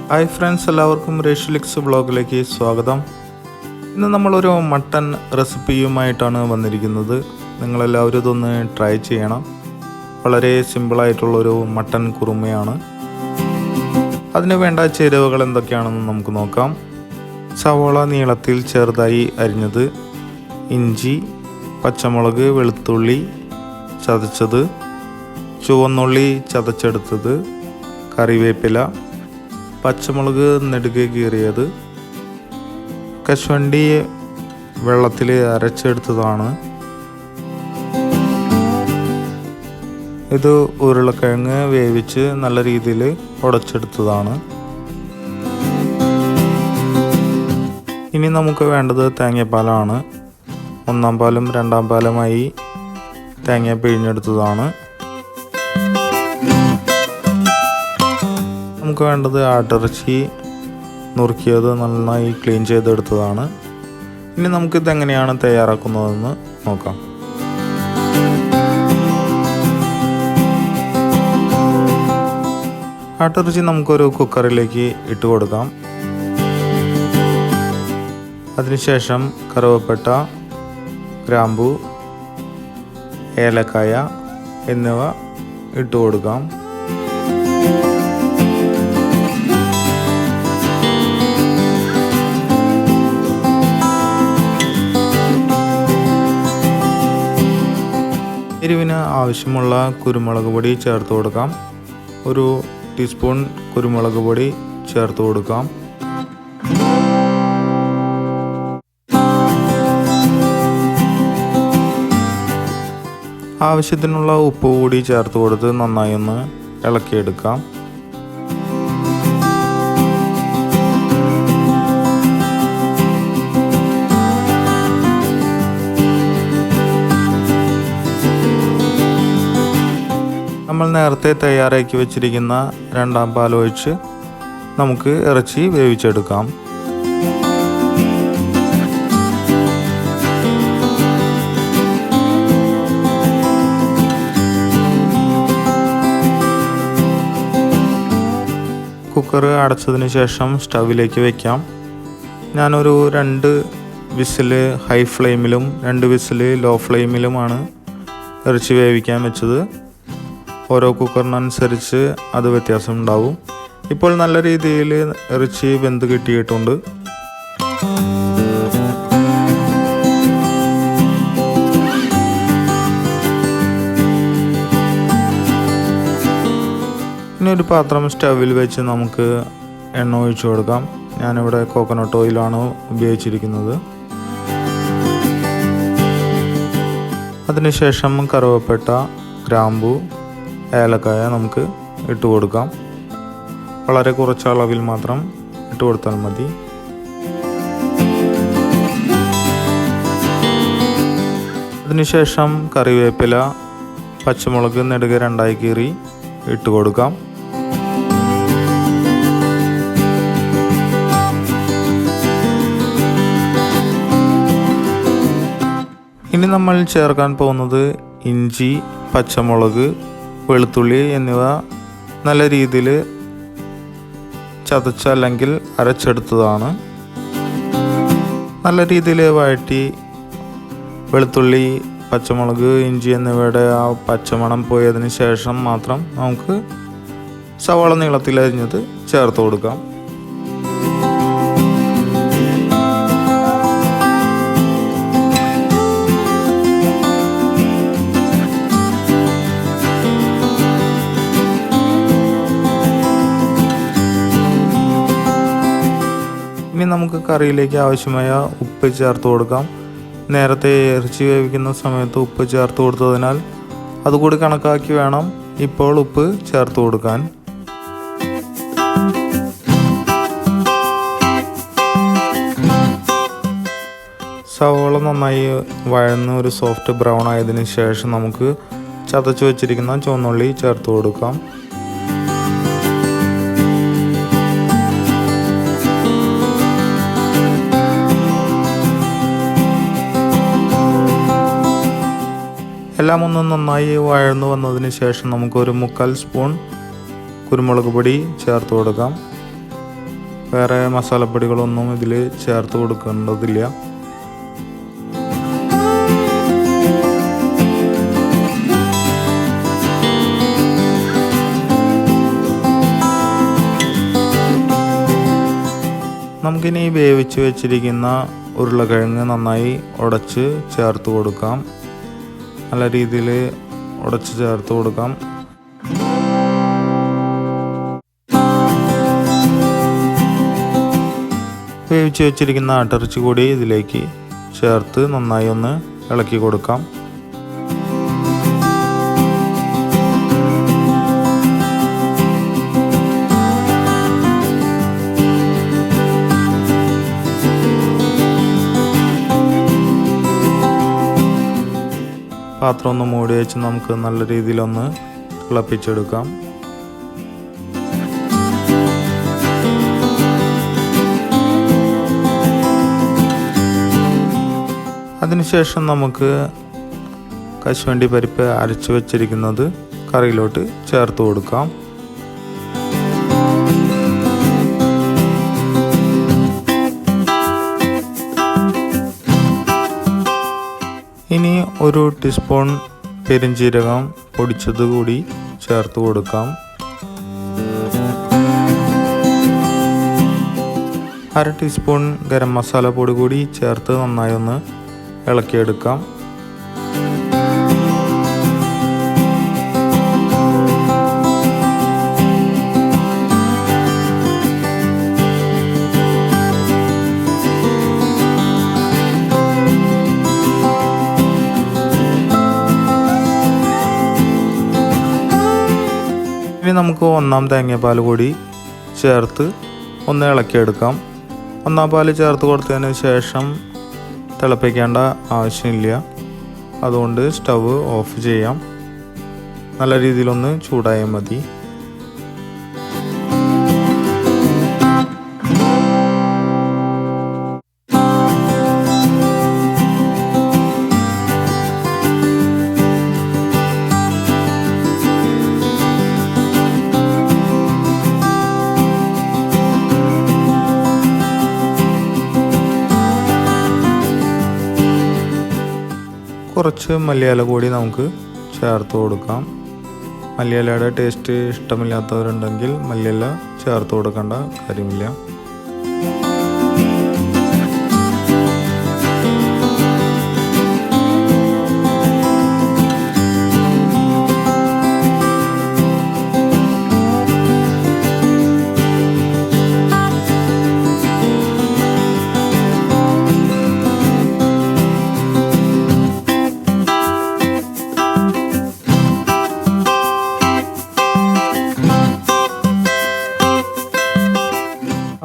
Hi friends, എല്ലാവർക്കും റേഷ്യലിക്സ് വ്ളോഗിലേക്ക് സ്വാഗതം. ഇന്ന് നമ്മളൊരു മട്ടൺ റെസിപ്പിയുമായിട്ടാണ് വന്നിരിക്കുന്നത്. നിങ്ങളെല്ലാവരും ഇതൊന്ന് ട്രൈ ചെയ്യണം. വളരെ സിമ്പിളായിട്ടുള്ളൊരു മട്ടൺ കുറുമയാണ്. അതിന് വേണ്ട ചേരുവകൾ എന്തൊക്കെയാണെന്ന് നമുക്ക് നോക്കാം. സവോള നീളത്തിൽ ചെറുതായി അരിഞ്ഞത്, ഇഞ്ചി, പച്ചമുളക്, വെളുത്തുള്ളി ചതച്ചത്, ചുവന്നുള്ളി ചതച്ചെടുത്തത്, കറിവേപ്പില, പച്ചമുളക് നെടുകെ കീറിയത്, കശുവണ്ടി വെള്ളത്തിൽ അരച്ചെടുത്തതാണ്. ഇത് ഉരുളക്കിഴങ്ങ് വേവിച്ച് നല്ല രീതിയിൽ ഉടച്ചെടുത്തതാണ്. ഇനി നമുക്ക് വേണ്ടത് തേങ്ങാപ്പാലാണ്. ഒന്നാം പാലും രണ്ടാം പാലുമായി തേങ്ങ പിഴിഞ്ഞെടുത്തതാണ്. നമുക്ക് വേണ്ടത് ആട്ടിറച്ചി നുറുക്കിയത് നന്നായി ക്ലീൻ ചെയ്തെടുത്തതാണ്. ഇനി നമുക്കിത് എങ്ങനെയാണ് തയ്യാറാക്കുന്നതെന്ന് നോക്കാം. ആട്ടിറച്ചി നമുക്കൊരു കുക്കറിലേക്ക് ഇട്ട് കൊടുക്കാം. അതിനുശേഷം കറുവപ്പട്ട, ഗ്രാമ്പു, ഏലക്കായ എന്നിവ ഇട്ട് കൊടുക്കാം. എരിവിന് ആവശ്യമുള്ള കുരുമുളക് പൊടി ചേർത്ത് കൊടുക്കാം. ഒരു ടീസ്പൂൺ കുരുമുളക് പൊടി ചേർത്ത് കൊടുക്കാം. ആവശ്യത്തിനുള്ള ഉപ്പ് കൂടി ചേർത്ത് കൊടുത്ത് നന്നായി ഒന്ന് ഇളക്കിയെടുക്കാം. നമ്മൾ നേരത്തെ തയ്യാറാക്കി വെച്ചിരിക്കുന്ന രണ്ടാം പാൽ ഒഴിച്ച് നമുക്ക് ഇറച്ചി വേവിച്ചെടുക്കാം. കുക്കർ അടച്ചതിന് ശേഷം സ്റ്റൗവിലേക്ക് വയ്ക്കാം. ഞാനൊരു 2 വിസിൽ ഹൈ ഫ്ലെയിമിലും 2 വിസിൽ ലോ ഫ്ലെയിമിലുമാണ് ഇറച്ചി വേവിക്കാൻ വെച്ചത്. ഓരോ കുക്കറിനനുസരിച്ച് അത് വ്യത്യാസം ഉണ്ടാവും. ഇപ്പോൾ നല്ല രീതിയിൽ ഇറച്ചി വെന്ത് കിട്ടിയിട്ടുണ്ട്. ഇനി ഒരു പാത്രം സ്റ്റൗവിൽ വെച്ച് നമുക്ക് എണ്ണ ഒഴിച്ചു കൊടുക്കാം. ഞാനിവിടെ കോക്കനട്ട് ഓയിലാണ് ഉപയോഗിച്ചിരിക്കുന്നത്. അതിനുശേഷം കറുവപ്പട്ട, ഗ്രാമ്പു, ഏലക്കായ നമുക്ക് ഇട്ട് കൊടുക്കാം. വളരെ കുറച്ച് അളവിൽ മാത്രം ഇട്ട് കൊടുത്താൽ മതി. അതിനുശേഷം കറിവേപ്പില, പച്ചമുളക് നെടുകെ 2 കീറി ഇട്ട് കൊടുക്കാം. ഇനി നമ്മൾ ചേർക്കാൻ പോകുന്നത് ഇഞ്ചി, പച്ചമുളക്, വെളുത്തുള്ളി എന്നിവ നല്ല രീതിയിൽ ചതച്ച അല്ലെങ്കിൽ അരച്ചെടുത്തതാണ്. നല്ല രീതിയിൽ വഴറ്റി വെളുത്തുള്ളി, പച്ചമുളക്, ഇഞ്ചി എന്നിവയുടെ ആ പച്ചമണം പോയതിന് ശേഷം മാത്രം നമുക്ക് സവാള നീളത്തിൽ അരിഞ്ഞത് ചേർത്ത് കൊടുക്കാം. ഇനി നമുക്ക് കറിയിലേക്ക് ആവശ്യമായ ഉപ്പ് ചേർത്ത് കൊടുക്കാം. നേരത്തെ ഇറച്ചി വേവിക്കുന്ന സമയത്ത് ഉപ്പ് ചേർത്ത് കൊടുത്തതിനാൽ അതുകൂടി കണക്കാക്കി വേണം ഇപ്പോൾ ഉപ്പ് ചേർത്ത് കൊടുക്കാൻ. സവോള നന്നായി വഴന്ന് ഒരു സോഫ്റ്റ് ബ്രൗൺ ആയതിനു ശേഷം നമുക്ക് ചതച്ച് വെച്ചിരിക്കുന്ന ചുവന്നുള്ളി ചേർത്ത് കൊടുക്കാം. എല്ലാം ഒന്ന് നന്നായി വഴന്നു വന്നതിന് ശേഷം നമുക്കൊരു 3/4 സ്പൂൺ കുരുമുളക് പൊടി ചേർത്ത് കൊടുക്കാം. വേറെ മസാലപ്പൊടികളൊന്നും ഇതിൽ ചേർത്ത് കൊടുക്കേണ്ടതില്ല. നമുക്കിനി വേവിച്ച് വെച്ചിരിക്കുന്ന ഉരുളക്കിഴങ്ങ് നന്നായി ഉടച്ച് ചേർത്ത് കൊടുക്കാം. നല്ല രീതിയിൽ ഉടച്ച് ചേർത്ത് കൊടുക്കാം. വേവിച്ച് വെച്ചിരിക്കുന്ന ആട്ടിറച്ചി കൂടി ഇതിലേക്ക് ചേർത്ത് നന്നായി ഒന്ന് ഇളക്കി കൊടുക്കാം. പാത്രം ഒന്ന് മൂടി വെച്ച് നമുക്ക് നല്ല രീതിയിലൊന്ന് തിളപ്പിച്ചെടുക്കാം. അതിനുശേഷം നമുക്ക് കശുവണ്ടി പരിപ്പ് അരച്ച് വെച്ചിരിക്കുന്നത് കറിയിലോട്ട് ചേർത്ത് കൊടുക്കാം. ഇനി 1 ടീസ്പൂൺ പെരിഞ്ജീരകം പൊടിച്ചത് കൂടി ചേർത്ത് കൊടുക്കാം. 1/2 ടീസ്പൂൺ ഗരം മസാല പൊടി കൂടി ചേർത്ത് നന്നായി ഒന്ന് ഇളക്കിയെടുക്കാം. ഇനി നമുക്ക് 1 തേങ്ങാപ്പാൽ കൂടി ചേർത്ത് ഒന്ന് ഇളക്കിയെടുക്കാം. 1 പാൽ ചേർത്ത് കൊടുത്തതിന് ശേഷം തിളപ്പിക്കേണ്ട ആവശ്യമില്ല. അതുകൊണ്ട് സ്റ്റവ് ഓഫ് ചെയ്യാം. നല്ല രീതിയിലൊന്ന് ചൂടായാൽ മതി. കുറച്ച് മല്ലിയില കൂടി നമുക്ക് ചേർത്ത് കൊടുക്കാം. മല്ലിയിലയുടെ ടേസ്റ്റ് ഇഷ്ടമില്ലാത്തവരുണ്ടെങ്കിൽ മല്ലിയില ചേർത്ത് കൊടുക്കേണ്ട കാര്യമില്ല.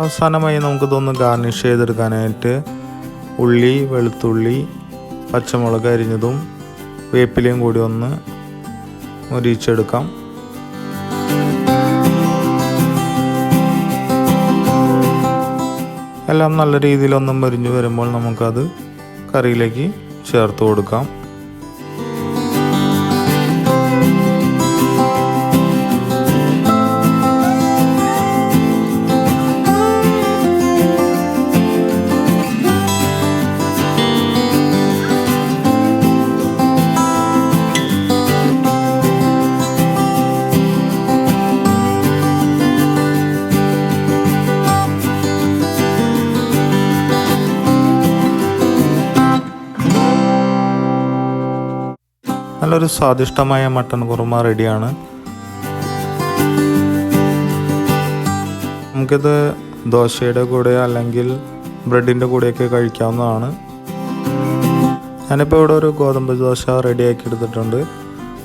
അവസാനമായി നമുക്കിതൊന്ന് ഗാർണിഷ് ചെയ്തെടുക്കാനായിട്ട് ഉള്ളി, വെളുത്തുള്ളി, പച്ചമുളക് അരിഞ്ഞതും വേപ്പിലയും കൂടി ഒന്ന് മൊരിയിച്ചെടുക്കാം. എല്ലാം നല്ല രീതിയിലൊന്നും മൊരിഞ്ഞു വരുമ്പോൾ നമുക്കത് കറിയിലേക്ക് ചേർത്ത് കൊടുക്കാം. നല്ലൊരു സ്വാദിഷ്ടമായ മട്ടൻ കുറുമ റെഡിയാണ്. നമുക്കിത് ദോശയുടെ കൂടെ അല്ലെങ്കിൽ ബ്രെഡിൻ്റെ കൂടെയൊക്കെ കഴിക്കാവുന്നതാണ്. ഞാനിപ്പോൾ ഇവിടെ ഒരു ഗോതമ്പ് ദോശ റെഡിയാക്കി എടുത്തിട്ടുണ്ട്.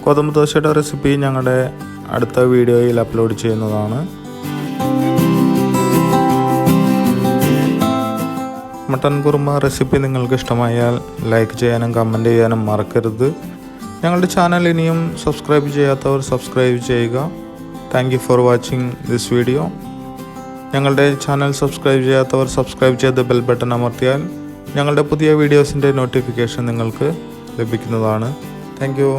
ഗോതമ്പ് ദോശയുടെ റെസിപ്പി ഞങ്ങളുടെ അടുത്ത വീഡിയോയിൽ അപ്ലോഡ് ചെയ്യുന്നതാണ്. മട്ടൻ കുറുമ റെസിപ്പി നിങ്ങൾക്ക് ഇഷ്ടമായാൽ ലൈക്ക് ചെയ്യാനും കമൻറ്റ് ചെയ്യാനും മറക്കരുത്. ഞങ്ങളുടെ ചാനൽ ഇനിയും സബ്സ്ക്രൈബ് ചെയ്യാത്തവർ സബ്സ്ക്രൈബ് ചെയ്യുക. Thank you for watching this video. ഞങ്ങളുടെ ചാനൽ സബ്സ്ക്രൈബ് ചെയ്യാത്തവർ സബ്സ്ക്രൈബ് ചെയ്ത് ബെൽ ബട്ടൺ അമർത്തിയാൽ ഞങ്ങളുടെ പുതിയ വീഡിയോസിൻ്റെ നോട്ടിഫിക്കേഷൻ നിങ്ങൾക്ക് ലഭിക്കുന്നതാണ്. Thank you.